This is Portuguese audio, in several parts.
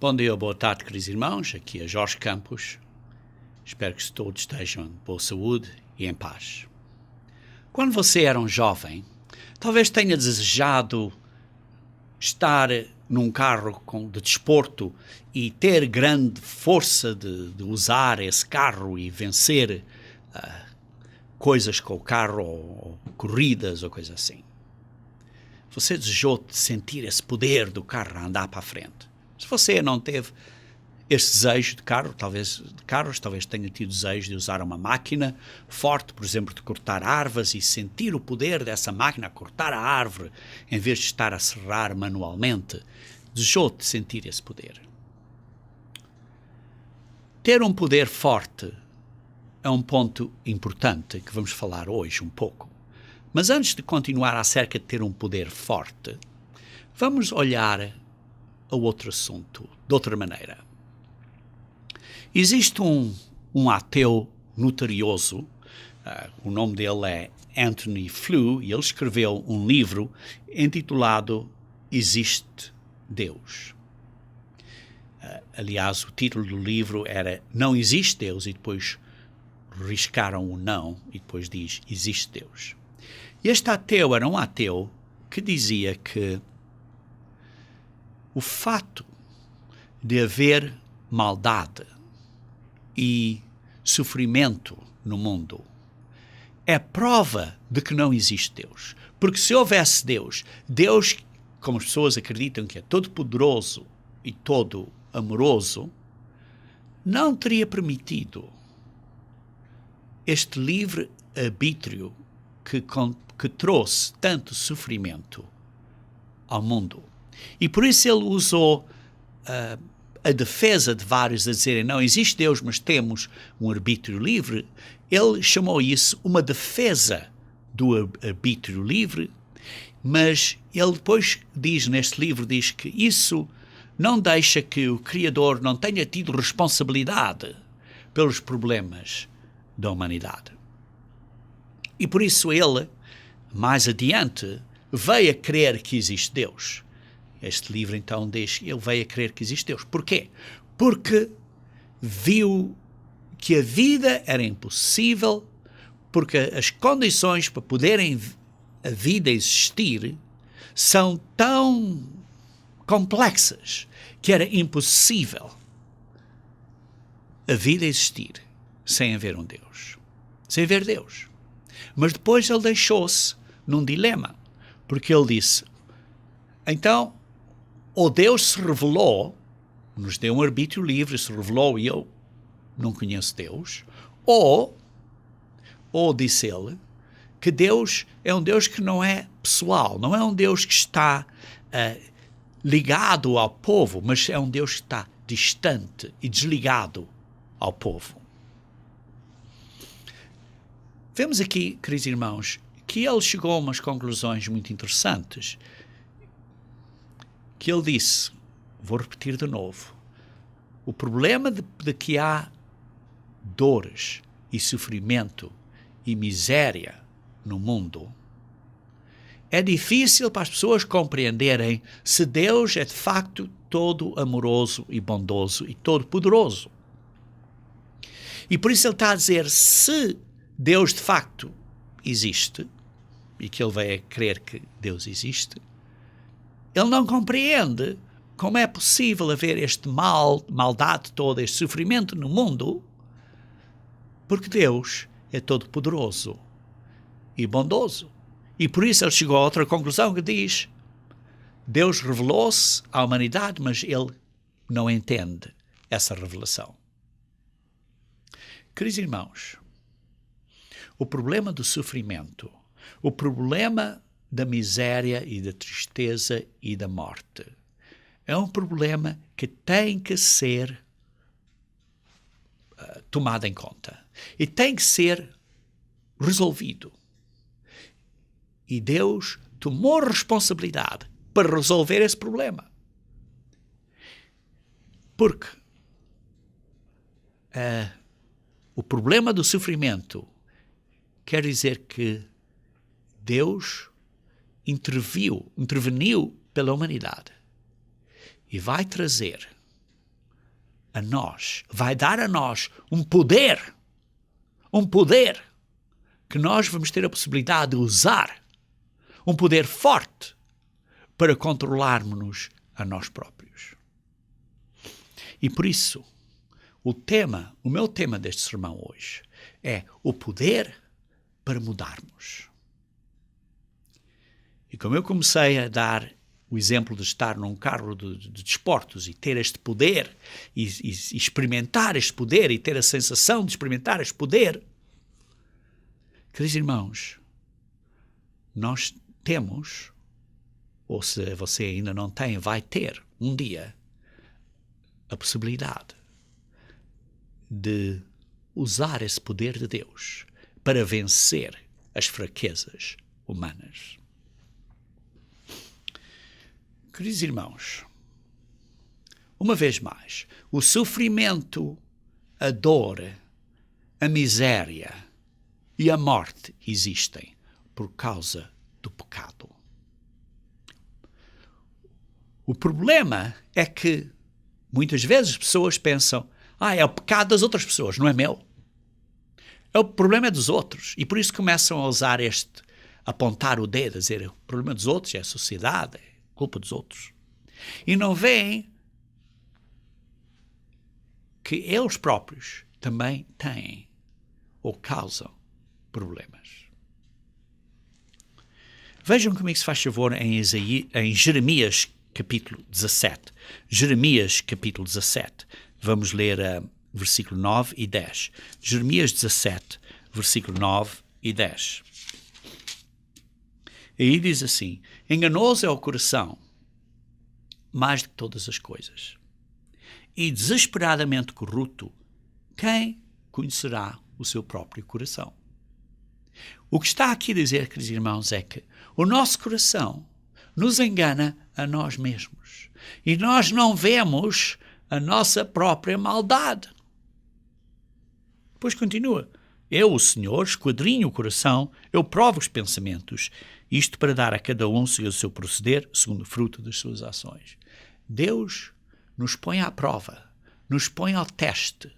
Bom dia, boa tarde, queridos irmãos. Aqui é Jorge Campos. Espero que todos estejam em boa saúde e em paz. Quando você era um jovem, talvez tenha desejado estar num carro de desporto e ter grande força de usar esse carro e vencer coisas com o carro, ou corridas ou coisa assim. Você desejou sentir esse poder do carro a andar para a frente. Se você não teve esse desejo de carros, talvez tenha tido desejo de usar uma máquina forte, por exemplo, de cortar árvores e sentir o poder dessa máquina a cortar a árvore em vez de estar a serrar manualmente. Desejou de sentir esse poder. Ter um poder forte é um ponto importante que vamos falar hoje um pouco. Mas antes de continuar acerca de ter um poder forte, vamos olhar a outro assunto de outra maneira. Existe um ateu notorioso, o nome dele é Anthony Flew, e ele escreveu um livro intitulado Existe Deus. Aliás, o título do livro era Não Existe Deus, e depois riscaram o não, e depois diz Existe Deus. Este ateu era um ateu que dizia que o fato de haver maldade e sofrimento no mundo é prova de que não existe Deus. Porque se houvesse Deus, como as pessoas acreditam que é todo poderoso e todo amoroso, não teria permitido este livre arbítrio que trouxe tanto sofrimento ao mundo. E por isso ele usou a defesa de vários a dizerem não existe Deus, mas temos um arbítrio livre. Ele chamou isso uma defesa do arbítrio livre, mas ele depois diz neste livro, diz que isso não deixa que o Criador não tenha tido responsabilidade pelos problemas da humanidade. E por isso ele, mais adiante, veio a crer que existe Deus. Este livro então diz que ele veio a crer que existe Deus. Porquê? Porque viu que a vida era impossível, porque as condições para poderem a vida existir são tão complexas que era impossível a vida existir sem haver um Deus, sem haver Deus. Mas depois ele deixou-se num dilema, porque ele disse, então, ou Deus se revelou, nos deu um arbítrio livre, se revelou e eu não conheço Deus, ou disse ele, que Deus é um Deus que não é pessoal, não é um Deus que está ligado ao povo, mas é um Deus que está distante e desligado ao povo. Vemos aqui, queridos irmãos, que ele chegou a umas conclusões muito interessantes. Que ele disse, vou repetir de novo, o problema de que há dores e sofrimento e miséria no mundo é difícil para as pessoas compreenderem se Deus é de facto todo amoroso e bondoso e todo poderoso. E por isso ele está a dizer, se Deus de facto existe, e que ele vai a crer que Deus existe, ele não compreende como é possível haver este maldade toda, este sofrimento no mundo, porque Deus é todo poderoso e bondoso. E por isso ele chegou a outra conclusão que diz, Deus revelou-se à humanidade, mas ele não entende essa revelação. Queridos irmãos, o problema do sofrimento, o problema da miséria e da tristeza e da morte é um problema que tem que ser tomado em conta e tem que ser resolvido. E Deus tomou responsabilidade para resolver esse problema. Porque o problema do sofrimento quer dizer que Deus interveniu pela humanidade e vai trazer a nós, vai dar a nós um poder que nós vamos ter a possibilidade de usar, um poder forte para controlarmos-nos a nós próprios. E por isso, o meu tema deste sermão hoje é o poder para mudarmos. E como eu comecei a dar o exemplo de estar num carro de desportos e ter este poder e experimentar este poder e ter a sensação de experimentar este poder, queridos irmãos, nós temos, ou se você ainda não tem, vai ter um dia a possibilidade de usar esse poder de Deus para vencer as fraquezas humanas. Queridos irmãos, uma vez mais, o sofrimento, a dor, a miséria e a morte existem por causa do pecado. O problema é que muitas vezes as pessoas pensam: é o pecado das outras pessoas, não é meu. O problema é dos outros. E por isso começam a usar apontar o dedo, a dizer: o problema dos outros é a sociedade, é culpa dos outros. E não veem que eles próprios também têm ou causam problemas. Vejam comigo, se faz favor, em Jeremias capítulo 17. Jeremias capítulo 17. Vamos ler versículo 9 e 10. Jeremias 17, versículo 9 e 10. Aí diz assim: enganoso é o coração, mais do que todas as coisas, e desesperadamente corrupto, quem conhecerá o seu próprio coração? O que está aqui a dizer, queridos irmãos, é que o nosso coração nos engana a nós mesmos. E nós não vemos a nossa própria maldade. Depois continua: eu, o Senhor, esquadrinho o coração, eu provo os pensamentos, isto para dar a cada um segundo o seu proceder, segundo o fruto das suas ações. Deus nos põe à prova, nos põe ao teste,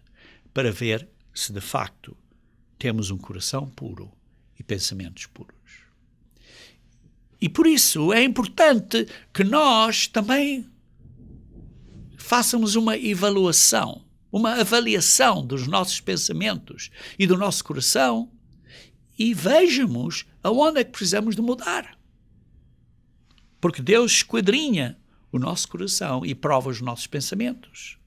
para ver se de facto temos um coração puro e pensamentos puros. E por isso é importante que nós também façamos uma avaliação dos nossos pensamentos e do nosso coração e vejamos aonde é que precisamos de mudar. Porque Deus esquadrinha o nosso coração e prova os nossos pensamentos.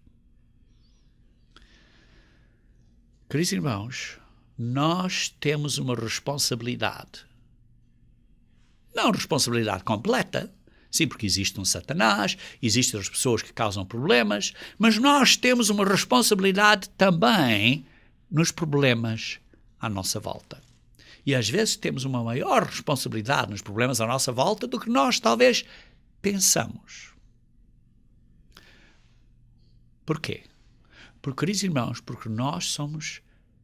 Queridos irmãos, nós temos uma responsabilidade. Não responsabilidade completa, sim, porque existe um Satanás, existem as pessoas que causam problemas, mas nós temos uma responsabilidade também nos problemas à nossa volta. E às vezes temos uma maior responsabilidade nos problemas à nossa volta do que nós talvez pensamos. Porquê? Porque, queridos irmãos, porque nós somos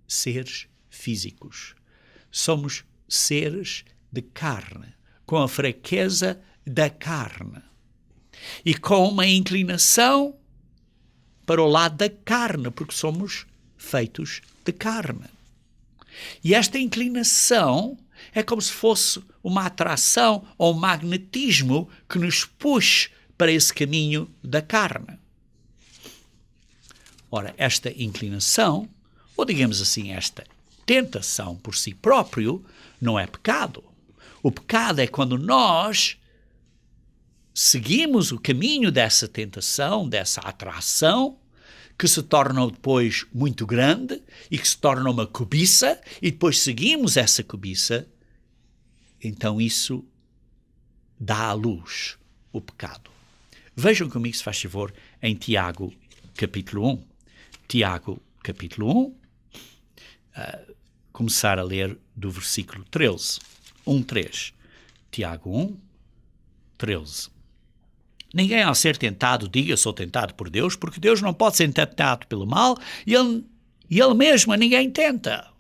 seres físicos. Somos seres de carne, com a fraqueza da carne e com uma inclinação para o lado da carne, porque somos feitos de carne. E esta inclinação é como se fosse uma atração ou um magnetismo que nos puxa para esse caminho da carne. Ora, esta inclinação, ou digamos assim, esta tentação por si próprio, não é pecado. O pecado é quando nós seguimos o caminho dessa tentação, dessa atração, que se torna depois muito grande e que se torna uma cobiça, e depois seguimos essa cobiça, então isso dá à luz o pecado. Vejam comigo, se faz favor, em Tiago, capítulo 1. Tiago, capítulo 1, começar a ler do versículo 13. 1:3. Tiago 1, 13. Ninguém, ao ser tentado, diga: sou tentado por Deus, porque Deus não pode ser tentado pelo mal e ele mesmo a ninguém tenta.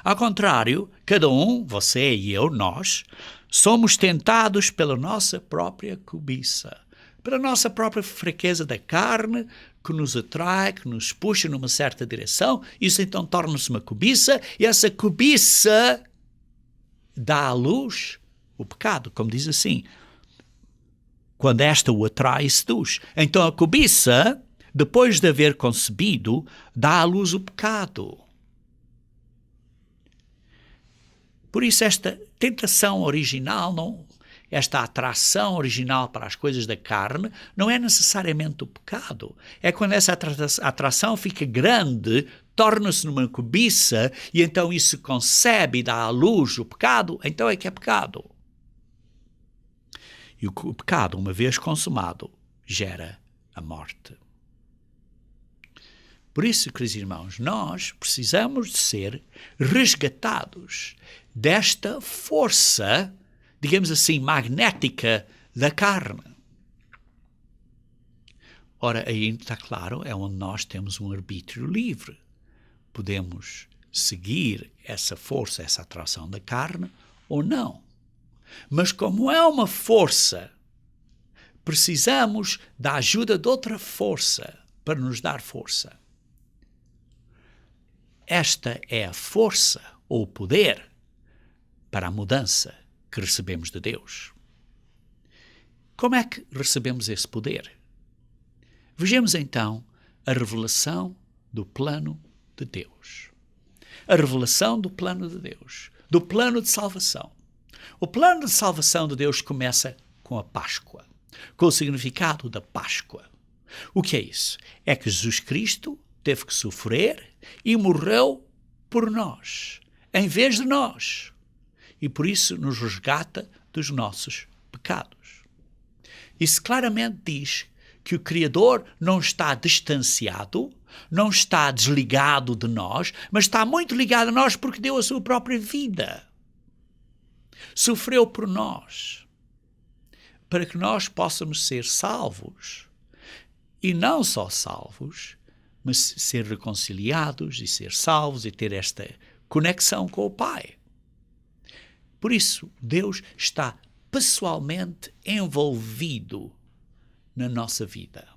Ao contrário, cada um, você e eu, nós, somos tentados pela nossa própria cobiça, Para a nossa própria fraqueza da carne, que nos atrai, que nos puxa numa certa direção. Isso então torna-se uma cobiça, e essa cobiça dá à luz o pecado, como diz assim. Quando esta o atrai e seduz. Então a cobiça, depois de haver concebido, dá à luz o pecado. Por isso esta tentação original, esta atração original para as coisas da carne, não é necessariamente o pecado. É quando essa atração fica grande, torna-se numa cobiça, e então isso concebe e dá à luz o pecado, então é que é pecado. E o pecado, uma vez consumado, gera a morte. Por isso, queridos irmãos, nós precisamos de ser resgatados desta força, digamos assim, magnética da carne. Ora, aí está claro, é onde nós temos um arbítrio livre. Podemos seguir essa força, essa atração da carne, ou não. Mas como é uma força, precisamos da ajuda de outra força para nos dar força. Esta é a força ou o poder para a mudança que recebemos de Deus. Como é que recebemos esse poder? Vejamos então a revelação do plano de Deus. A revelação do plano de Deus, do plano de salvação. O plano de salvação de Deus começa com a Páscoa, com o significado da Páscoa. O que é isso? É que Jesus Cristo teve que sofrer e morreu por nós, em vez de nós. E por isso nos resgata dos nossos pecados. Isso claramente diz que o Criador não está distanciado, não está desligado de nós, mas está muito ligado a nós porque deu a sua própria vida. Sofreu por nós, para que nós possamos ser salvos. E não só salvos, mas ser reconciliados e ser salvos e ter esta conexão com o Pai. Por isso, Deus está pessoalmente envolvido na nossa vida.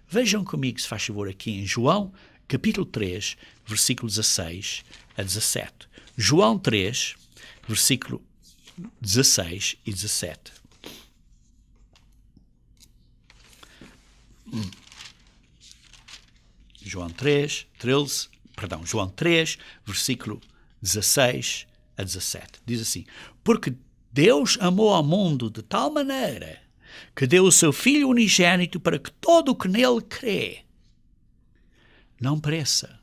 Vejam comigo, se faz favor, aqui em João, capítulo 3, versículo 16 a 17. João 3, versículo 16 e 17. João 3, versículo 16 a 17. Diz assim: porque Deus amou ao mundo de tal maneira que deu o seu Filho unigênito para que todo o que nele crê não pereça,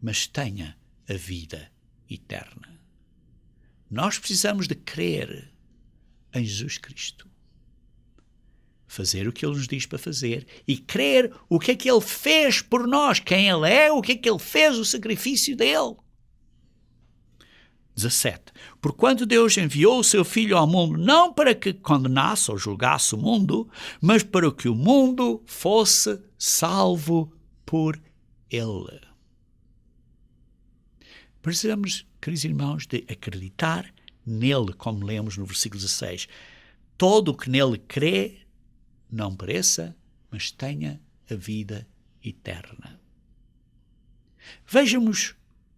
mas tenha a vida eterna. Nós precisamos de crer em Jesus Cristo. Fazer o que Ele nos diz para fazer e crer o que é que Ele fez por nós, quem Ele é, o que é que Ele fez, o sacrifício dele. 17. Porquanto Deus enviou o seu Filho ao mundo não para que condenasse ou julgasse o mundo, mas para que o mundo fosse salvo por Ele. Precisamos, queridos irmãos, de acreditar nele, como lemos no versículo 16. Todo o que nele crê não pereça, mas tenha a vida eterna. Vejamos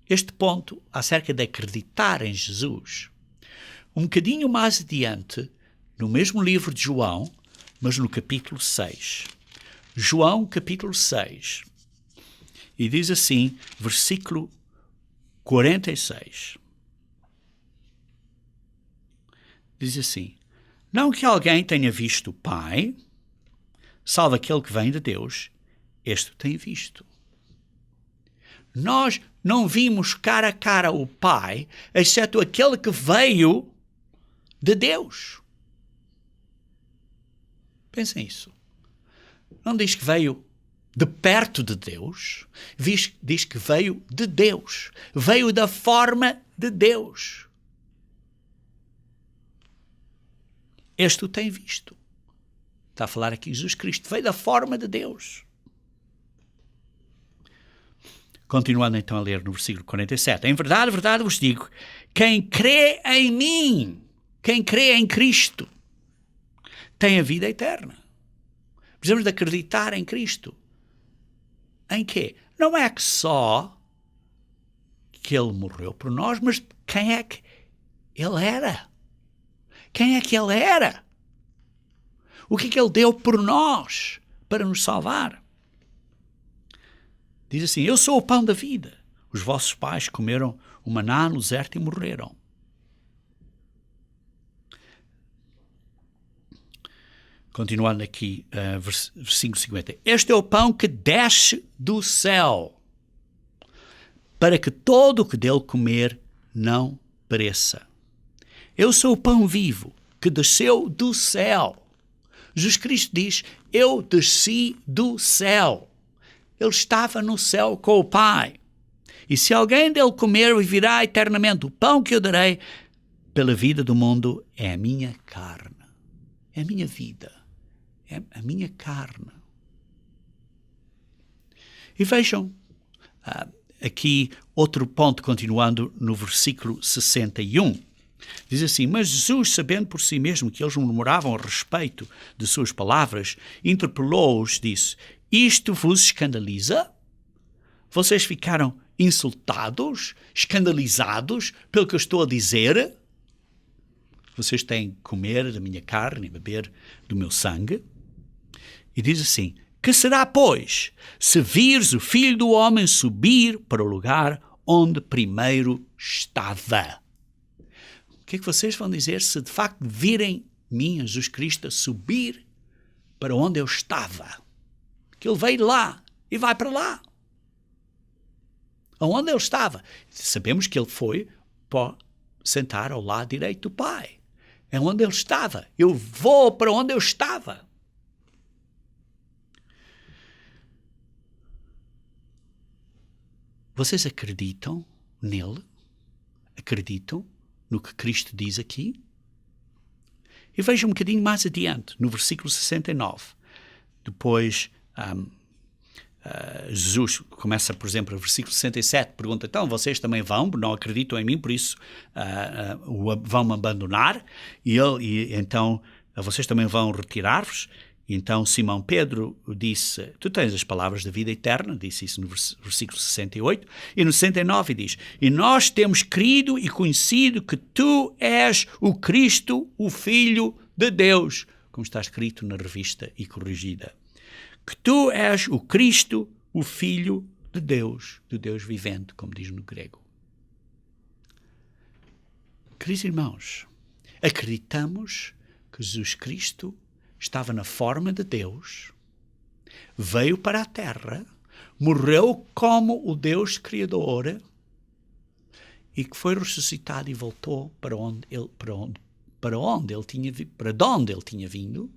este ponto acerca de acreditar em Jesus. Um bocadinho mais adiante, no mesmo livro de João, mas no capítulo 6. João, capítulo 6. E diz assim, versículo 46. Diz assim: não que alguém tenha visto o Pai, salvo aquele que vem de Deus, este o tem visto. Nós não vimos cara a cara o Pai, exceto aquele que veio de Deus. Pensem nisso. Não diz que veio de perto de Deus, diz que veio de Deus. Veio da forma de Deus. Este o tem visto. Está a falar aqui Jesus Cristo. Veio da forma de Deus. Continuando então a ler no versículo 47. Em verdade, verdade vos digo, quem crê em mim, quem crê em Cristo, têm a vida eterna. Precisamos de acreditar em Cristo. Em quê? Não é que só que Ele morreu por nós, mas quem é que Ele era? Quem é que Ele era? O que é que Ele deu por nós para nos salvar? Diz assim, eu sou o pão da vida. Os vossos pais comeram o maná no deserto e morreram. Continuando aqui, versículo 50. Este é o pão que desce do céu, para que todo o que dele comer não pereça. Eu sou o pão vivo que desceu do céu. Jesus Cristo diz, eu desci do céu. Ele estava no céu com o Pai. E se alguém dele comer, viverá eternamente. O pão que eu darei pela vida do mundo é a minha carne. É a minha vida. É a minha carne. E vejam, aqui outro ponto, continuando no versículo 61. Diz assim, mas Jesus, sabendo por si mesmo que eles murmuravam a respeito de suas palavras, interpelou-os, disse, isto vos escandaliza? Vocês ficaram insultados, escandalizados pelo que eu estou a dizer? Vocês têm que comer da minha carne e beber do meu sangue? E diz assim, que será, pois, se vires o Filho do Homem subir para o lugar onde primeiro estava? O que é que vocês vão dizer se de facto virem mim, Jesus Cristo, a subir para onde eu estava? Que ele veio lá e vai para lá. Aonde ele estava? Sabemos que ele foi para sentar ao lado direito do Pai. É onde ele estava. Eu vou para onde eu estava. Vocês acreditam nele? Acreditam no que Cristo diz aqui? E vejam um bocadinho mais adiante, no versículo 69. Depois, Jesus começa, por exemplo, no versículo 67, pergunta, então vocês também vão, não acreditam em mim, por isso vão-me abandonar, e então vocês também vão retirar-vos? Então Simão Pedro disse, tu tens as palavras da vida eterna, disse isso no versículo 68, e no 69 diz, e nós temos crido e conhecido que tu és o Cristo, o Filho de Deus, como está escrito na revista e corrigida. Que tu és o Cristo, o Filho de Deus vivente, como diz no grego. Queridos irmãos, acreditamos que Jesus Cristo estava na forma de Deus, veio para a terra, morreu como o Deus Criador e que foi ressuscitado e voltou para onde ele tinha vindo.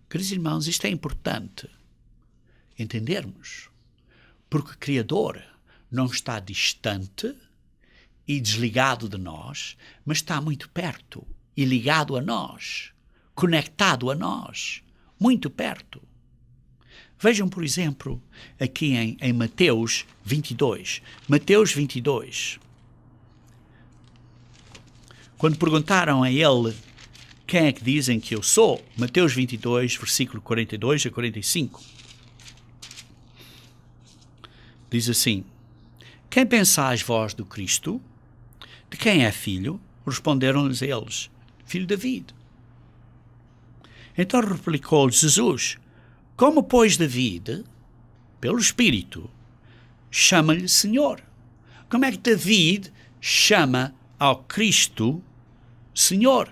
Queridos irmãos, isto é importante entendermos, porque o Criador não está distante e desligado de nós, mas está muito perto e ligado a nós, conectado a nós, muito perto. Vejam, por exemplo, aqui em Mateus 22. Mateus 22. Quando perguntaram a ele quem é que dizem que eu sou, Mateus 22, versículo 42 a 45. Diz assim, quem pensais vós do Cristo? De quem é filho? Responderam-lhes eles, filho de David. Então replicou-lhes Jesus, como pois David, pelo Espírito, chama-lhe Senhor? Como é que David chama ao Cristo Senhor?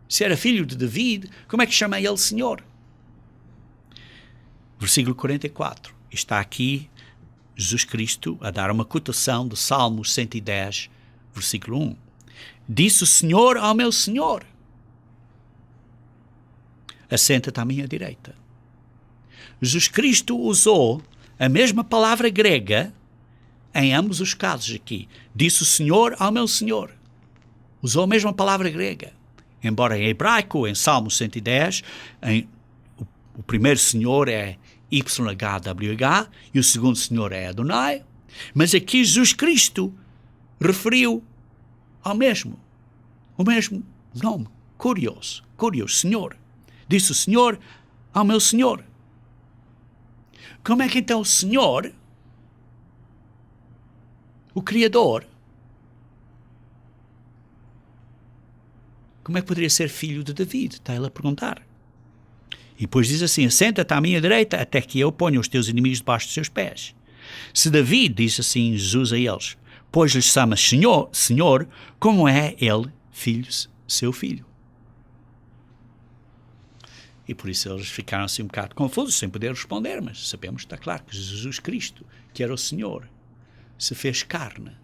Se era filho de David, como é que chama ele Senhor? Versículo 44. Está aqui Jesus Cristo a dar uma cotação do Salmo 110, versículo 1. Disse o Senhor ao meu Senhor, assenta-te à minha direita. Jesus Cristo usou a mesma palavra grega em ambos os casos aqui. Disse o Senhor ao meu Senhor. Usou a mesma palavra grega. Embora em hebraico, em Salmo 110, o primeiro Senhor é YHWH e o segundo Senhor é Adonai. Mas aqui Jesus Cristo referiu ao mesmo. O mesmo nome, Kurios, Senhor. Disse o Senhor ao meu Senhor. Como é que então o Senhor, o Criador, como é que poderia ser filho de David? Está ele a perguntar. E depois diz assim: assenta-te à minha direita até que eu ponha os teus inimigos debaixo dos seus pés. Se David, diz assim Jesus a eles, pois lhes chama Senhor, como é ele seu filho? E por isso eles ficaram assim um bocado confusos, sem poder responder, mas sabemos, está claro, que Jesus Cristo, que era o Senhor, se fez carne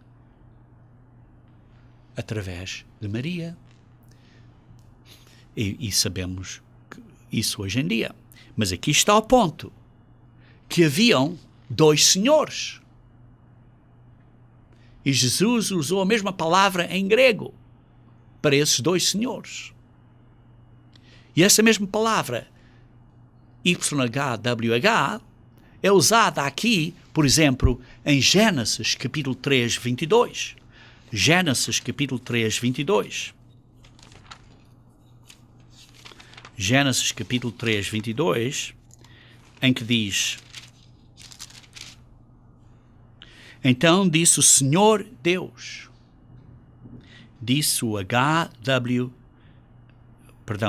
através de Maria. E sabemos isso hoje em dia. Mas aqui está o ponto, que haviam dois senhores. E Jesus usou a mesma palavra em grego para esses dois senhores. E essa mesma palavra, YHWH, é usada aqui, por exemplo, em Gênesis capítulo 3, 22. Gênesis capítulo 3, 22. Gênesis capítulo 3, 22, em que diz: então disse o Senhor Deus, disse o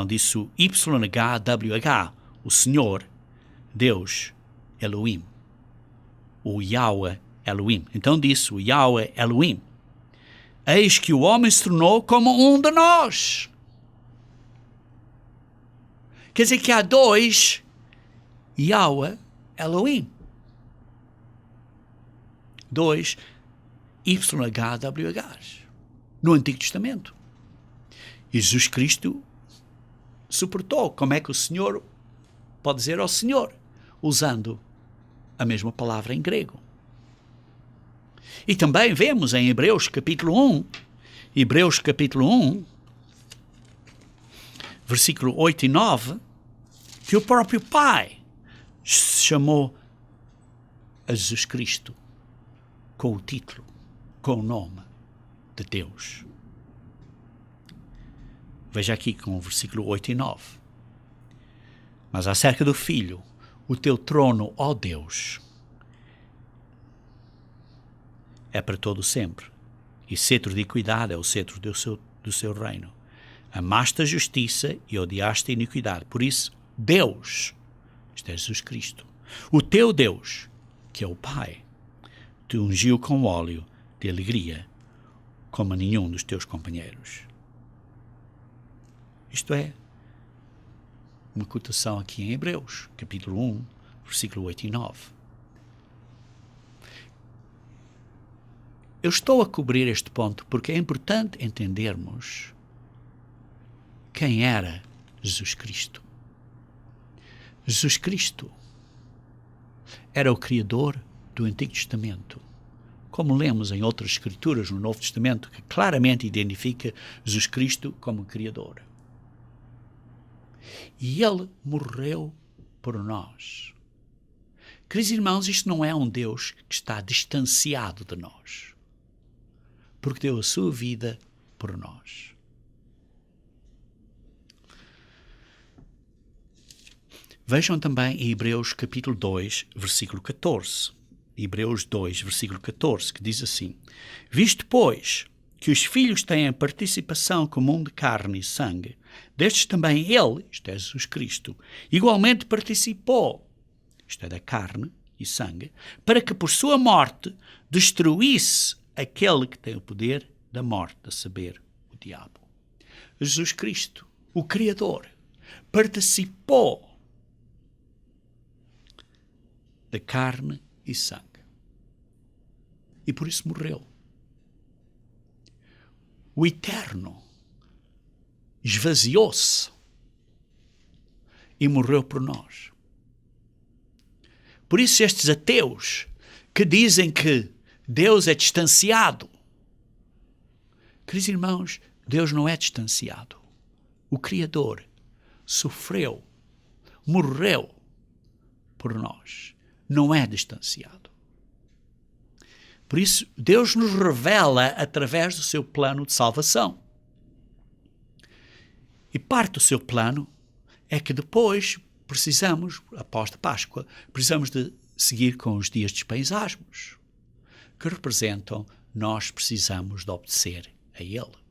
disse o YHWH, o Senhor Deus Elohim, o Yahweh Elohim. Então disse o Yahweh Elohim: eis que o homem se tornou como um de nós. Quer dizer que há dois Yahweh Elohim. Dois YHWHs no Antigo Testamento. E Jesus Cristo suportou. Como é que o Senhor pode dizer ao Senhor? Usando a mesma palavra em grego. E também vemos em Hebreus capítulo 1, versículo 8 e 9, que o próprio Pai chamou a Jesus Cristo com o título, com o nome de Deus. Veja aqui com o versículo 8 e 9. Mas acerca do Filho, o teu trono, ó Deus, é para todo sempre, e cetro de equidade é o cetro do seu reino. Amaste a justiça e odiaste a iniquidade. Por isso, Deus, isto é Jesus Cristo, o teu Deus, que é o Pai, te ungiu com óleo de alegria, como a nenhum dos teus companheiros. Isto é uma cotação aqui em Hebreus, capítulo 1, versículo 8 e 9. Eu estou a cobrir este ponto porque é importante entendermos quem era Jesus Cristo. Jesus Cristo era o Criador do Antigo Testamento, como lemos em outras escrituras no Novo Testamento, que claramente identifica Jesus Cristo como Criador. E Ele morreu por nós. Queridos irmãos, isto não é um Deus que está distanciado de nós, porque deu a sua vida por nós. Vejam também em Hebreus capítulo 2, versículo 14. Hebreus 2, versículo 14, que diz assim: visto, pois, que os filhos têm a participação comum de carne e sangue, destes também ele, isto é Jesus Cristo, igualmente participou, isto é da carne e sangue, para que por sua morte destruísse aquele que tem o poder da morte, a saber, o diabo. Jesus Cristo, o Criador, participou da carne e sangue. E por isso morreu. O Eterno esvaziou-se e morreu por nós. Por isso estes ateus que dizem que Deus é distanciado, queridos irmãos, Deus não é distanciado. O Criador sofreu, morreu por nós. Não é distanciado. Por isso, Deus nos revela através do seu plano de salvação. E parte do seu plano é que depois precisamos, após a Páscoa, precisamos de seguir com os dias dos pães asmos, que representam nós precisamos de obedecer a Ele.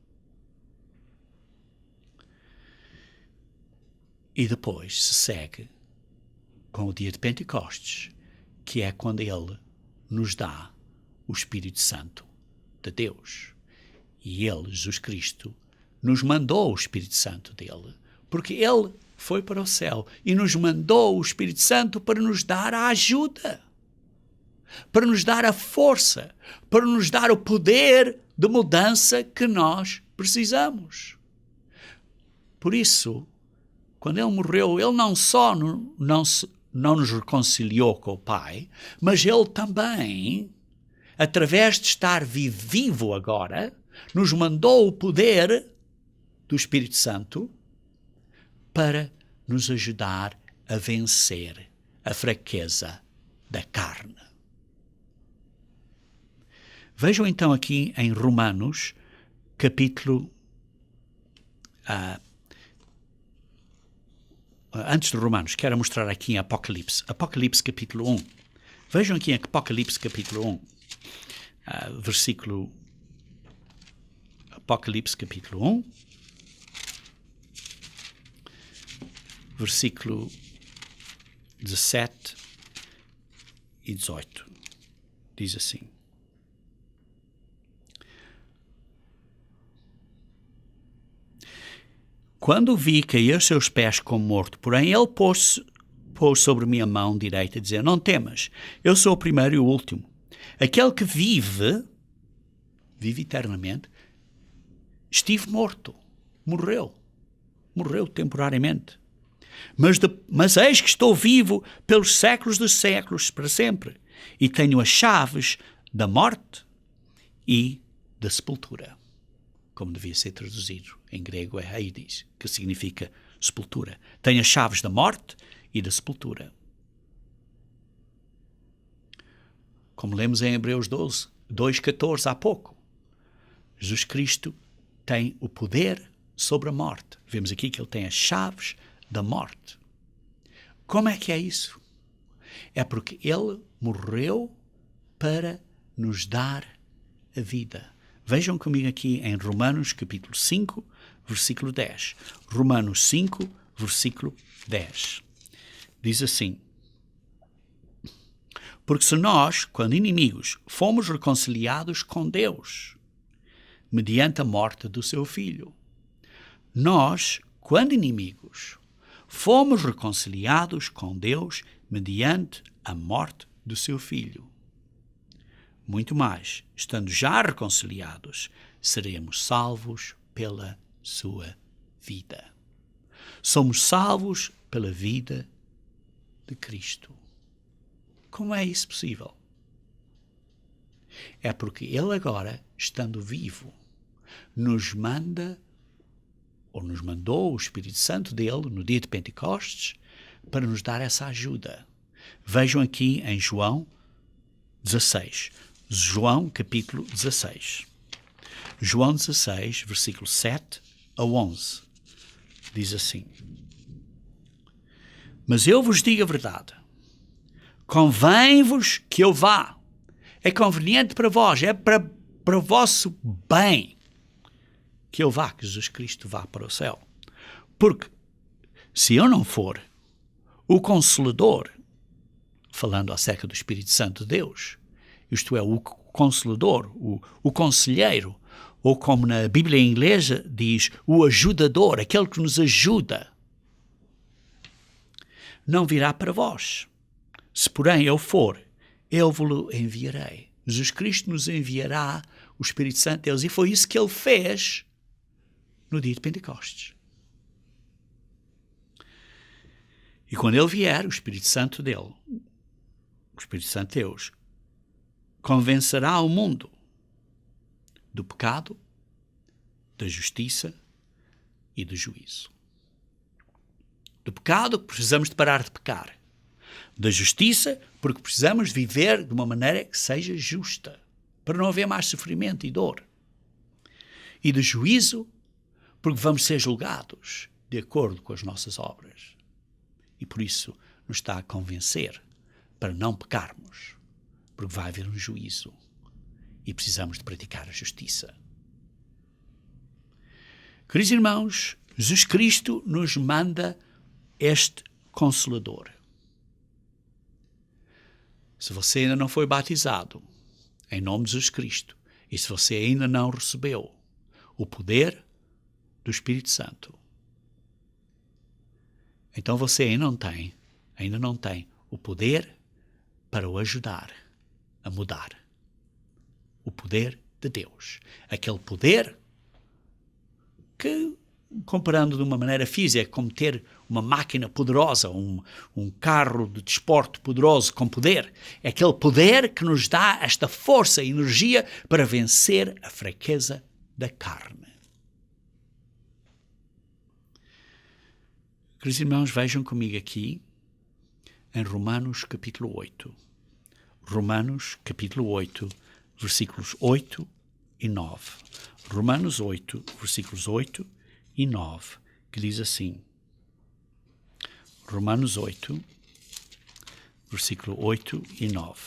E depois se segue com o dia de Pentecostes, que é quando Ele nos dá o Espírito Santo de Deus. E Ele, Jesus Cristo, nos mandou o Espírito Santo dele, porque Ele foi para o céu e nos mandou o Espírito Santo para nos dar a ajuda, para nos dar a força, para nos dar o poder de mudança que nós precisamos. Por isso, quando Ele morreu, Ele não só não nos reconciliou com o Pai, mas Ele também, através de estar vivo agora, nos mandou o poder do Espírito Santo para nos ajudar a vencer a fraqueza da carne. Vejam então aqui em Romanos, capítulo... antes de Romanos, quero mostrar aqui em Apocalipse. Apocalipse capítulo 1. Vejam aqui em Apocalipse capítulo 1, versículo... Apocalipse capítulo 1, versículo 17 e 18. Diz assim: Quando vi cair seus pés como morto, porém ele pôs sobre minha mão direita, dizendo: Não temas, eu sou o primeiro e o último. Aquele que vive eternamente, estive morto, morreu temporariamente. Mas eis que estou vivo pelos séculos dos séculos, para sempre, e tenho as chaves da morte e da sepultura. Como devia ser traduzido em grego é Hades, que significa sepultura. Tenho as chaves da morte e da sepultura. Como lemos em Hebreus 2:14 há pouco, Jesus Cristo tem o poder sobre a morte. Vemos aqui que ele tem as chaves da morte. Como é que é isso? É porque ele morreu para nos dar a vida. Vejam comigo aqui em Romanos capítulo 5, versículo 10. Romanos 5, versículo 10. Diz assim: Porque se nós, quando inimigos, fomos reconciliados com Deus, mediante a morte do seu Filho. Nós, quando inimigos, fomos reconciliados com Deus mediante a morte do seu Filho. Muito mais, estando já reconciliados, seremos salvos pela sua vida. Somos salvos pela vida de Cristo. Como é isso possível? É porque Ele agora, estando vivo, nos manda, ou nos mandou o Espírito Santo dele no dia de Pentecostes, para nos dar essa ajuda. Vejam aqui em João 16. João capítulo 16. João 16, versículo 7 a 11. Diz assim: Mas eu vos digo a verdade. Convém-vos que eu vá. É conveniente para vós, é para o vosso bem que eu vá, que Jesus Cristo vá para o céu. Porque se eu não for, o Consolador, falando acerca do Espírito Santo de Deus, isto é, o Consolador, o Conselheiro, ou como na Bíblia inglesa diz, o Ajudador, aquele que nos ajuda, não virá para vós. Se porém eu for, eu vos enviarei. Jesus Cristo nos enviará o Espírito Santo de Deus. E foi isso que ele fez no dia de Pentecostes. E quando ele vier, o Espírito Santo dele, o Espírito Santo de Deus, convencerá o mundo do pecado, da justiça e do juízo. Do pecado, porque precisamos de parar de pecar. Da justiça, porque precisamos viver de uma maneira que seja justa, para não haver mais sofrimento e dor. E do juízo, porque vamos ser julgados de acordo com as nossas obras. E por isso nos está a convencer para não pecarmos, porque vai haver um juízo e precisamos de praticar a justiça. Queridos irmãos, Jesus Cristo nos manda este Consolador. Se você ainda não foi batizado em nome de Jesus Cristo e se você ainda não recebeu o poder do Espírito Santo, então você ainda não tem o poder para o ajudar a mudar. O poder de Deus. Aquele poder que, comparando de uma maneira física, é como ter uma máquina poderosa, um carro de desporto poderoso com poder. É aquele poder que nos dá esta força e energia para vencer a fraqueza da carne. Queridos irmãos, vejam comigo aqui em Romanos capítulo 8. Romanos capítulo 8, versículos 8 e 9. Romanos 8, versículos 8 e 9, que diz assim. Romanos 8, versículo 8 e 9.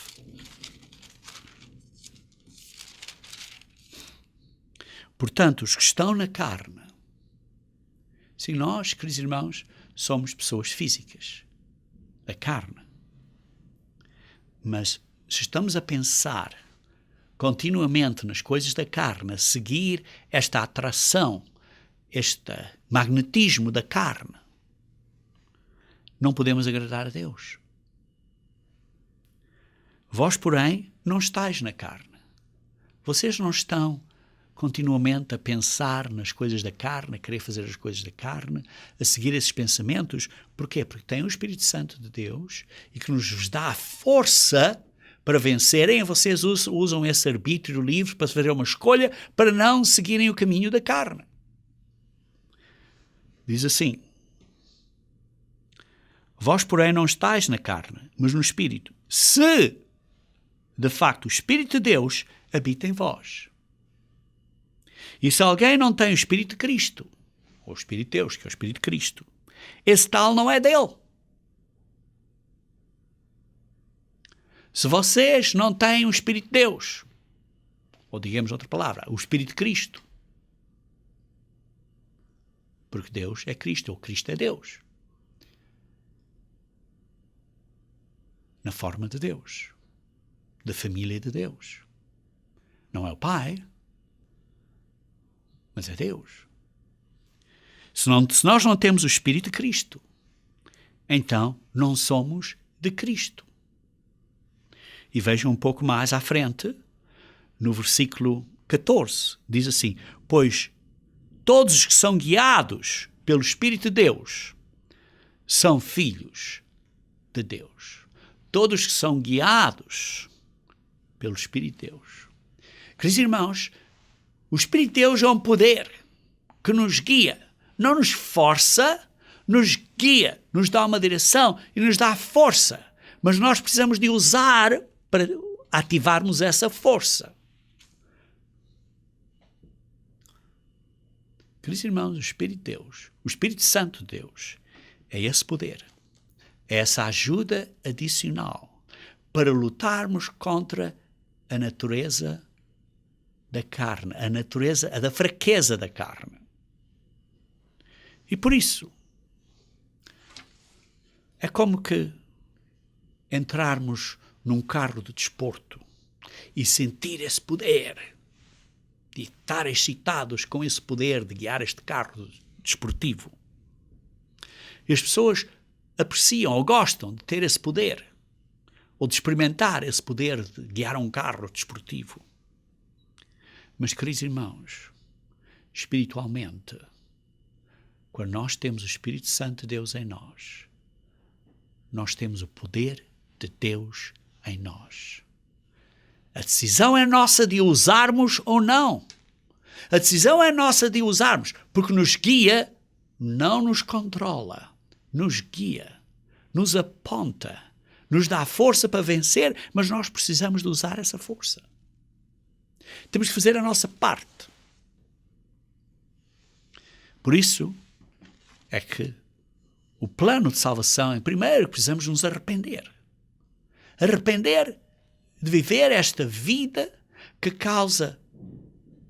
Portanto, os que estão na carne, sim, nós, queridos irmãos, somos pessoas físicas, da carne. Mas se estamos a pensar continuamente nas coisas da carne, a seguir esta atração, este magnetismo da carne, não podemos agradar a Deus. Vós, porém, não estáis na carne. Vocês não estão continuamente a pensar nas coisas da carne, a querer fazer as coisas da carne, a seguir esses pensamentos. Porquê? Porque tem o Espírito Santo de Deus e que nos dá a força para vencerem. Vocês usam esse arbítrio livre para fazer uma escolha para não seguirem o caminho da carne. Diz assim: vós, porém, não estáis na carne, mas no Espírito. Se, de facto, o Espírito de Deus habita em vós. E se alguém não tem o Espírito de Cristo, ou o Espírito de Deus, que é o Espírito de Cristo, esse tal não é dele. Se vocês não têm o Espírito de Deus, ou digamos outra palavra, o Espírito de Cristo, porque Deus é Cristo, ou Cristo é Deus, na forma de Deus, da família de Deus. Não é o Pai, mas é Deus. Se nós não temos o Espírito de Cristo, então não somos de Cristo. E vejam um pouco mais à frente, no versículo 14, diz assim: pois todos os que são guiados pelo Espírito de Deus são filhos de Deus. Todos que são guiados pelo Espírito de Deus. Queridos irmãos, o Espírito de Deus é um poder que nos guia, não nos força, nos guia, nos dá uma direção e nos dá força. Mas nós precisamos de usar para ativarmos essa força. Queridos irmãos, o Espírito de Deus, o Espírito Santo de Deus, é esse poder, é essa ajuda adicional para lutarmos contra a natureza da carne, a natureza, a da fraqueza da carne. E por isso, é como que entrarmos num carro de desporto e sentir esse poder, de estar excitados com esse poder de guiar este carro desportivo. E as pessoas apreciam ou gostam de ter esse poder, ou de experimentar esse poder de guiar um carro desportivo. Mas, queridos irmãos, espiritualmente, quando nós temos o Espírito Santo de Deus em nós, nós temos o poder de Deus em nós. A decisão é nossa de usarmos ou não. A decisão é nossa de usarmos, porque nos guia, não nos controla, nos guia, nos aponta, nos dá força para vencer, mas nós precisamos de usar essa força. Temos que fazer a nossa parte. Por isso, é que o plano de salvação é, primeiro, precisamos nos arrepender. Arrepender de viver esta vida que causa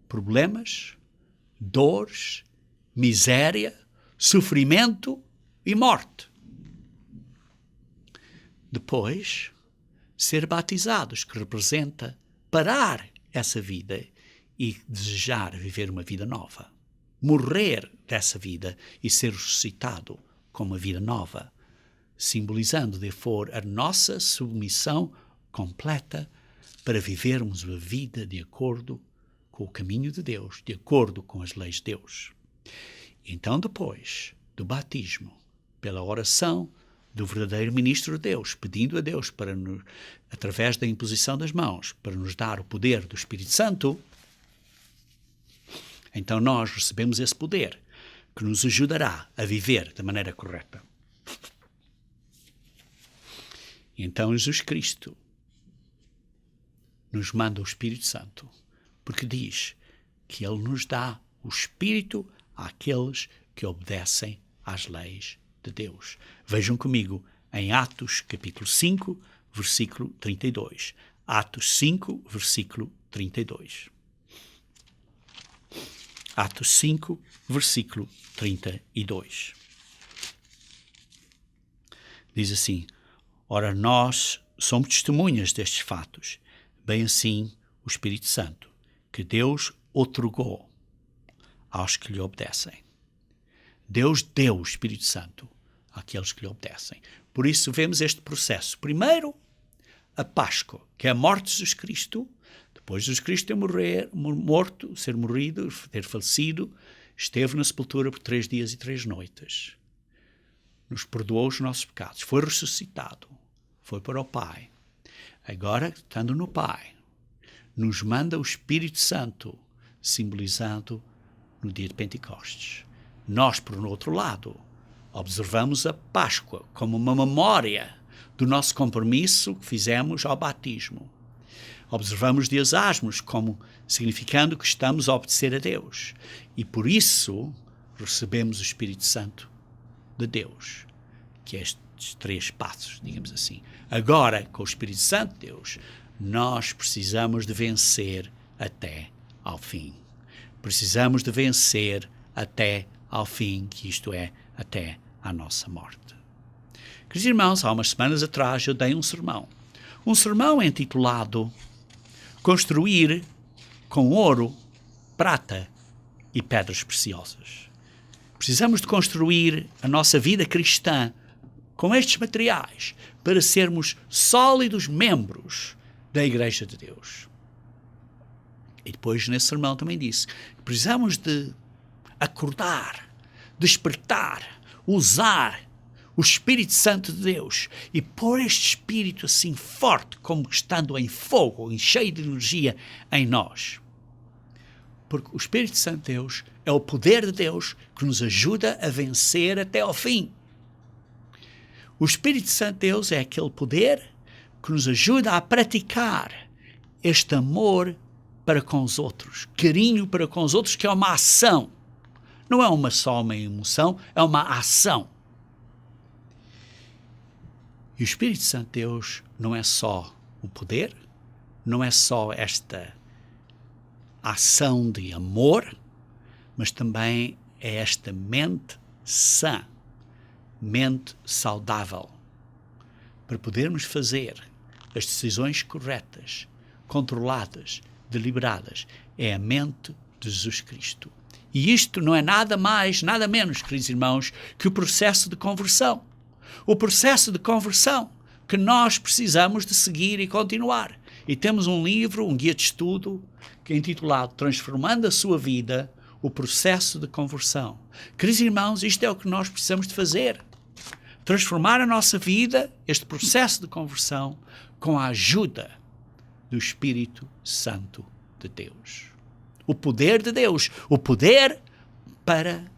problemas, dores, miséria, sofrimento e morte. Depois, ser batizados, que representa parar essa vida e desejar viver uma vida nova. Morrer dessa vida e ser ressuscitado com uma vida nova, simbolizando de for a nossa submissão completa para vivermos uma vida de acordo com o caminho de Deus, de acordo com as leis de Deus. Então, depois do batismo, pela oração do verdadeiro ministro de Deus, pedindo a Deus para nos, através da imposição das mãos, para nos dar o poder do Espírito Santo, então nós recebemos esse poder que nos ajudará a viver da maneira correta. E então Jesus Cristo nos manda o Espírito Santo, porque diz que Ele nos dá o Espírito àqueles que obedecem às leis de Deus. Vejam comigo em Atos capítulo 5, versículo 32. Atos 5, versículo 32. Atos 5, versículo 32. Diz assim: ora, nós somos testemunhas destes fatos, bem assim o Espírito Santo, que Deus outorgou aos que lhe obedecem. Deus deu o Espírito Santo àqueles que lhe obedecem. Por isso vemos este processo. Primeiro, a Páscoa, que é a morte de Jesus Cristo. Depois de Jesus Cristo ser morrido, ter falecido, esteve na sepultura por 3 dias e 3 noites. Nos perdoou os nossos pecados. Foi ressuscitado. Foi para o Pai. Agora, estando no Pai, nos manda o Espírito Santo, simbolizado no dia de Pentecostes. Nós, por outro lado, observamos a Páscoa como uma memória do nosso compromisso que fizemos ao batismo. Observamos dias asmos como significando que estamos a obedecer a Deus. E por isso recebemos o Espírito Santo de Deus, que é estes 3 passos, digamos assim. Agora, com o Espírito Santo de Deus, nós precisamos de vencer até ao fim. Precisamos de vencer até ao fim, que isto é, até à nossa morte. Queridos irmãos, há umas semanas atrás eu dei um sermão intitulado Construir com ouro, prata e pedras preciosas. Precisamos de construir a nossa vida cristã com estes materiais para sermos sólidos membros da Igreja de Deus. E depois nesse sermão também disse que precisamos de acordar, despertar, usar o Espírito Santo de Deus e pôr este Espírito assim forte, como estando em fogo, em cheio de energia em nós. Porque o Espírito Santo de Deus é o poder de Deus que nos ajuda a vencer até ao fim. O Espírito Santo de Deus é aquele poder que nos ajuda a praticar este amor para com os outros, carinho para com os outros, que é uma ação. Não é só uma emoção, é uma ação. E o Espírito Santo de Deus não é só o poder, não é só esta ação de amor, mas também é esta mente sã, mente saudável, para podermos fazer as decisões corretas, controladas, deliberadas. É a mente de Jesus Cristo. E isto não é nada mais, nada menos, queridos irmãos, que o processo de conversão. O processo de conversão que nós precisamos de seguir e continuar. E temos um livro, um guia de estudo, que é intitulado Transformando a Sua Vida, o Processo de Conversão. Queridos irmãos, isto é o que nós precisamos de fazer. Transformar a nossa vida, este processo de conversão, com a ajuda do Espírito Santo de Deus. O poder de Deus, o poder para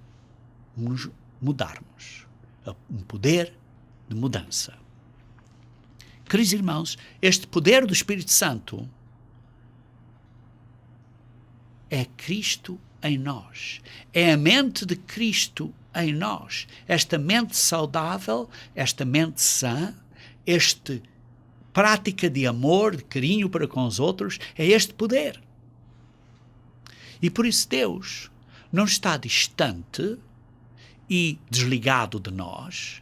nos mudarmos. Um poder de mudança. Queridos irmãos, este poder do Espírito Santo é Cristo em nós. É a mente de Cristo em nós. Esta mente saudável, esta mente sã, esta prática de amor, de carinho para com os outros, é este poder. E por isso Deus não está distante e desligado de nós,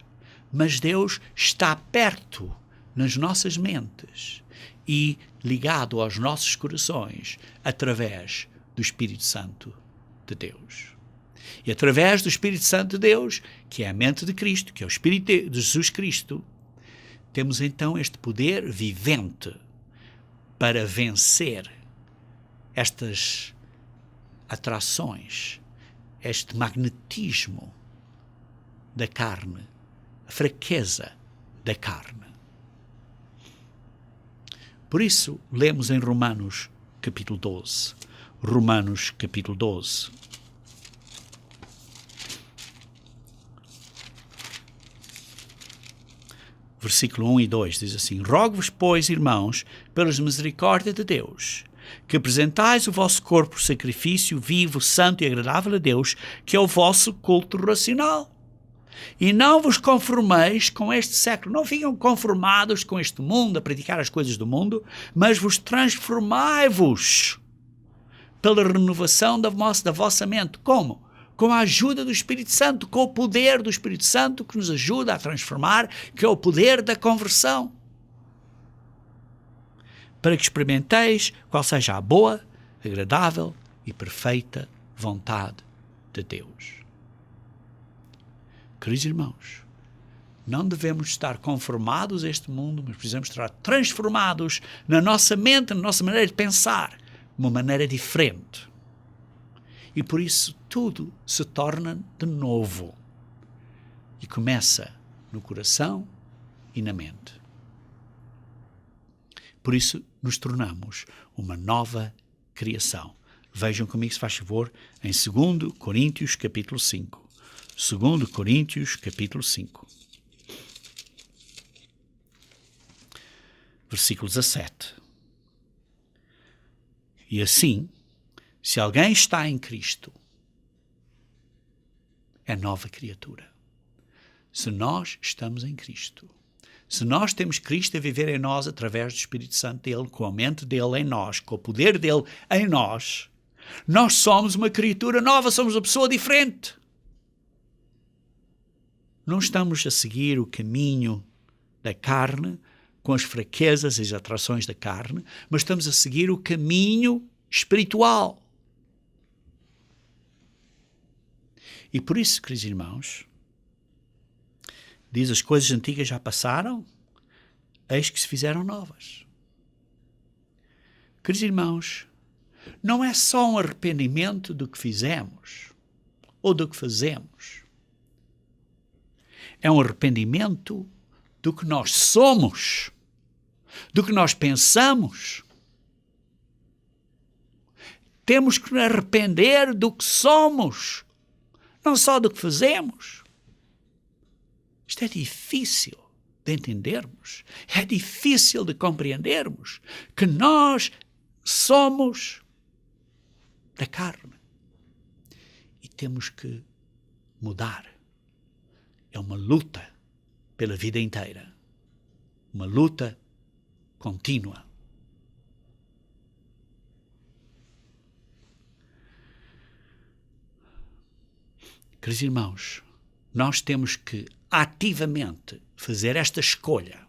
mas Deus está perto nas nossas mentes e ligado aos nossos corações através do Espírito Santo de Deus. E através do Espírito Santo de Deus, que é a mente de Cristo, que é o Espírito de Jesus Cristo, temos então este poder vivente para vencer estas atrações, este magnetismo da carne, a fraqueza da carne. Por isso, lemos em Romanos capítulo 12. Romanos capítulo 12. Versículo 1 e 2 diz assim: Rogo-vos, pois, irmãos, pelas misericórdias de Deus, que apresentais o vosso corpo sacrifício vivo, santo e agradável a Deus, que é o vosso culto racional. E não vos conformeis com este século. Não fiquem conformados com este mundo, a praticar as coisas do mundo, mas vos transformai-vos pela renovação da vossa mente. Como? Com a ajuda do Espírito Santo, com o poder do Espírito Santo que nos ajuda a transformar, que é o poder da conversão. Para que experimenteis qual seja a boa, agradável e perfeita vontade de Deus. Queridos irmãos, não devemos estar conformados a este mundo, mas precisamos estar transformados na nossa mente, na nossa maneira de pensar, de uma maneira diferente. E por isso tudo se torna de novo. E começa no coração e na mente. Por isso nos tornamos uma nova criação. Vejam comigo, se faz favor, em 2 Coríntios capítulo 5. 2 Coríntios capítulo 5. Versículo 17. E assim, se alguém está em Cristo, é nova criatura. Se nós estamos em Cristo, se nós temos Cristo a viver em nós através do Espírito Santo dele, com a mente dele em nós, com o poder dele em nós, nós somos uma criatura nova, somos uma pessoa diferente. Não estamos a seguir o caminho da carne, com as fraquezas e as atrações da carne, mas estamos a seguir o caminho espiritual. E por isso, queridos irmãos, diz: as coisas antigas já passaram, eis que se fizeram novas. Queridos irmãos, não é só um arrependimento do que fizemos ou do que fazemos. É um arrependimento do que nós somos, do que nós pensamos. Temos que nos arrepender do que somos, não só do que fazemos. Isto é difícil de entendermos, é difícil de compreendermos que nós somos da carne e temos que mudar. É uma luta pela vida inteira, uma luta contínua. Queridos irmãos, nós temos que ativamente fazer esta escolha,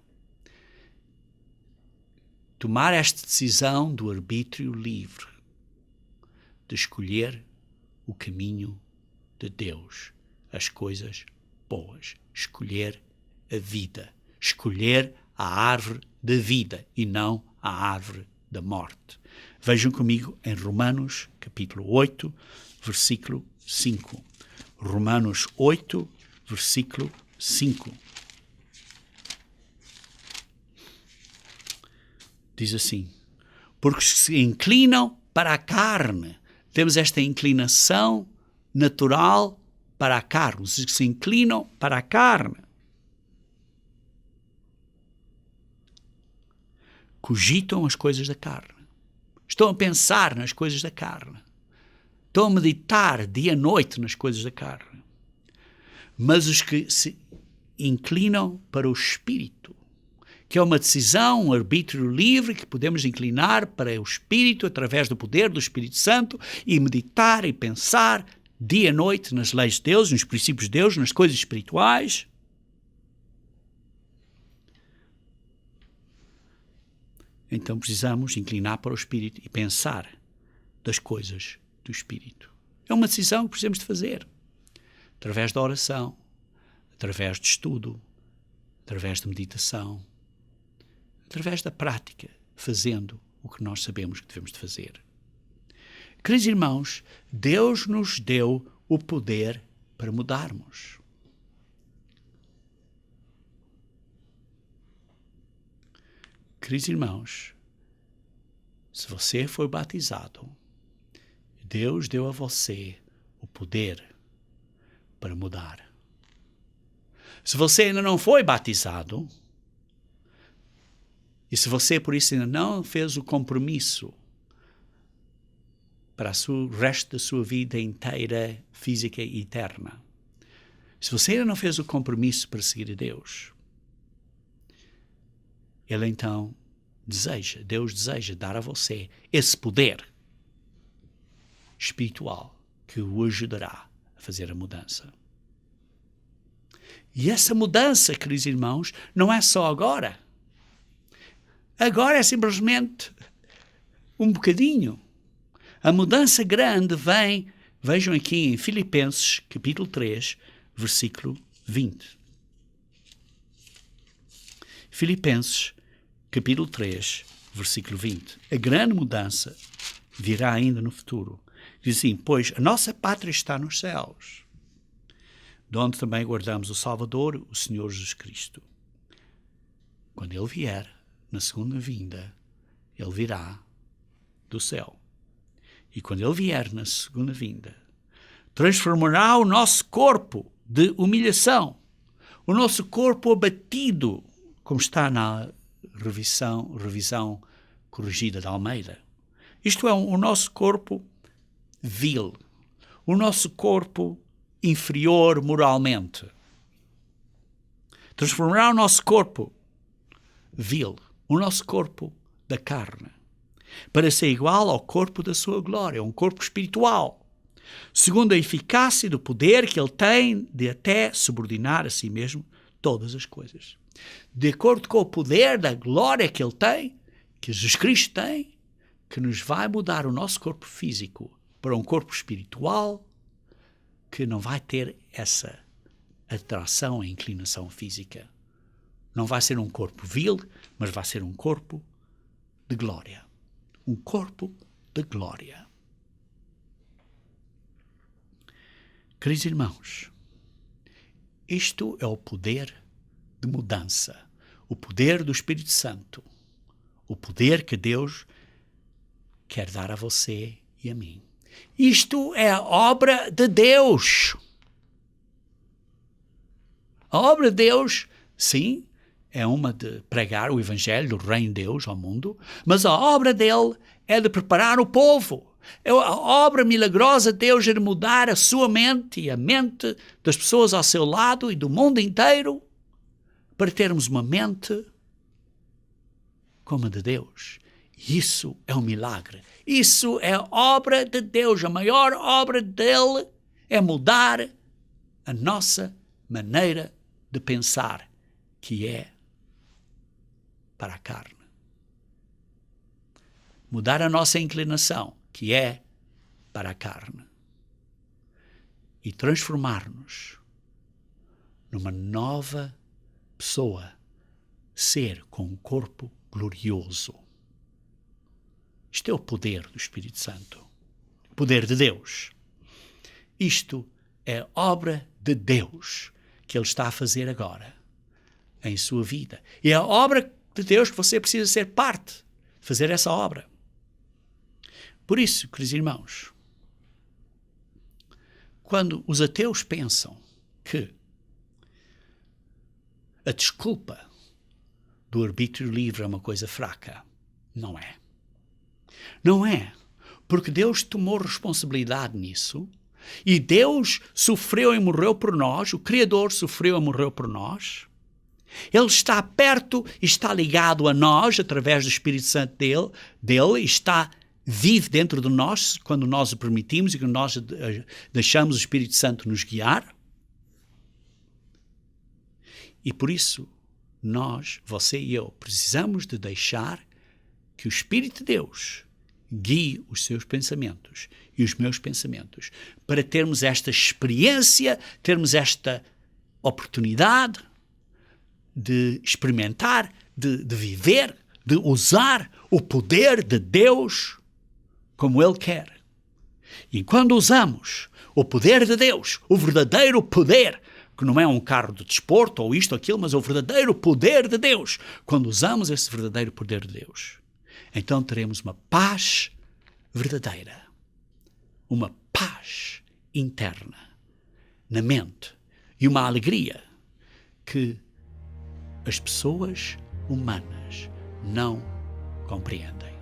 tomar esta decisão do arbítrio livre, de escolher o caminho de Deus, as coisas boas, escolher a vida, escolher a árvore da vida e não a árvore da morte. Vejam comigo em Romanos capítulo 8, versículo 5. Romanos 8, versículo 5. Diz assim: porque se inclinam para a carne, temos esta inclinação natural para a carne, os que se inclinam para a carne, cogitam as coisas da carne, estão a pensar nas coisas da carne, estão a meditar dia e noite nas coisas da carne. Mas os que se inclinam para o Espírito, que é uma decisão, um arbítrio livre, que podemos inclinar para o Espírito através do poder do Espírito Santo e meditar e pensar dia e noite nas leis de Deus, nos princípios de Deus, nas coisas espirituais. Então precisamos inclinar para o Espírito e pensar das coisas do Espírito. É uma decisão que precisamos de fazer através da oração, através de estudo, através de meditação, através da prática, fazendo o que nós sabemos que devemos de fazer. Queridos irmãos, Deus nos deu o poder para mudarmos. Queridos irmãos, se você foi batizado, Deus deu a você o poder para mudar. Se você ainda não foi batizado, e se você por isso ainda não fez o compromisso para o resto da sua vida inteira, física e eterna, se você ainda não fez o compromisso para seguir a Deus, Ele então Deus deseja dar a você esse poder espiritual que o ajudará a fazer a mudança. E essa mudança, queridos irmãos, não é só agora. Agora é simplesmente um bocadinho. A mudança grande vem, vejam aqui em Filipenses, capítulo 3, versículo 20. Filipenses, capítulo 3, versículo 20. A grande mudança virá ainda no futuro. Diz assim: pois a nossa pátria está nos céus, de onde também guardamos o Salvador, o Senhor Jesus Cristo. Quando Ele vier, na segunda vinda, Ele virá do céu. E quando Ele vier na segunda vinda, transformará o nosso corpo de humilhação, o nosso corpo abatido, como está na revisão corrigida de Almeida. Isto é, o nosso corpo vil, o nosso corpo inferior moralmente. Transformará o nosso corpo vil, o nosso corpo da carne, para ser igual ao corpo da sua glória, um corpo espiritual, segundo a eficácia do poder que Ele tem de até subordinar a si mesmo todas as coisas. De acordo com o poder da glória que Ele tem, que Jesus Cristo tem, que nos vai mudar o nosso corpo físico para um corpo espiritual que não vai ter essa atração e inclinação física. Não vai ser um corpo vil, mas vai ser um corpo de glória. Um corpo de glória. Queridos irmãos, isto é o poder de mudança, o poder do Espírito Santo, o poder que Deus quer dar a você e a mim. Isto é a obra de Deus. A obra de Deus, sim, é uma de pregar o Evangelho do Reino de Deus ao mundo, mas a obra dele é de preparar o povo. A obra milagrosa de Deus é de mudar a sua mente e a mente das pessoas ao seu lado e do mundo inteiro para termos uma mente como a de Deus. Isso é um milagre. Isso é a obra de Deus. A maior obra dele é mudar a nossa maneira de pensar, que é para a carne. Mudar a nossa inclinação, que é para a carne. E transformar-nos numa nova pessoa, ser com um corpo glorioso. Isto é o poder do Espírito Santo, o poder de Deus. Isto é obra de Deus que Ele está a fazer agora em sua vida. E é a obra de Deus que você precisa ser parte, fazer essa obra. Por isso, queridos irmãos, quando os ateus pensam que a desculpa do arbítrio livre é uma coisa fraca, não é. Não é. porque Deus tomou responsabilidade nisso, e Deus sofreu e morreu por nós, o Criador sofreu e morreu por nós. Ele está perto e está ligado a nós através do Espírito Santo dele, está vive dentro de nós quando nós o permitimos e quando nós deixamos o Espírito Santo nos guiar. E por isso, nós, você e eu, precisamos de deixar que o Espírito de Deus guie os seus pensamentos e os meus pensamentos, para termos esta experiência, termos esta oportunidade de experimentar, de viver, de usar o poder de Deus como Ele quer. E quando usamos o poder de Deus, o verdadeiro poder, que não é um carro de desporto ou isto ou aquilo, mas o verdadeiro poder de Deus, quando usamos esse verdadeiro poder de Deus, então teremos uma paz verdadeira, uma paz interna na mente e uma alegria que as pessoas humanas não compreendem.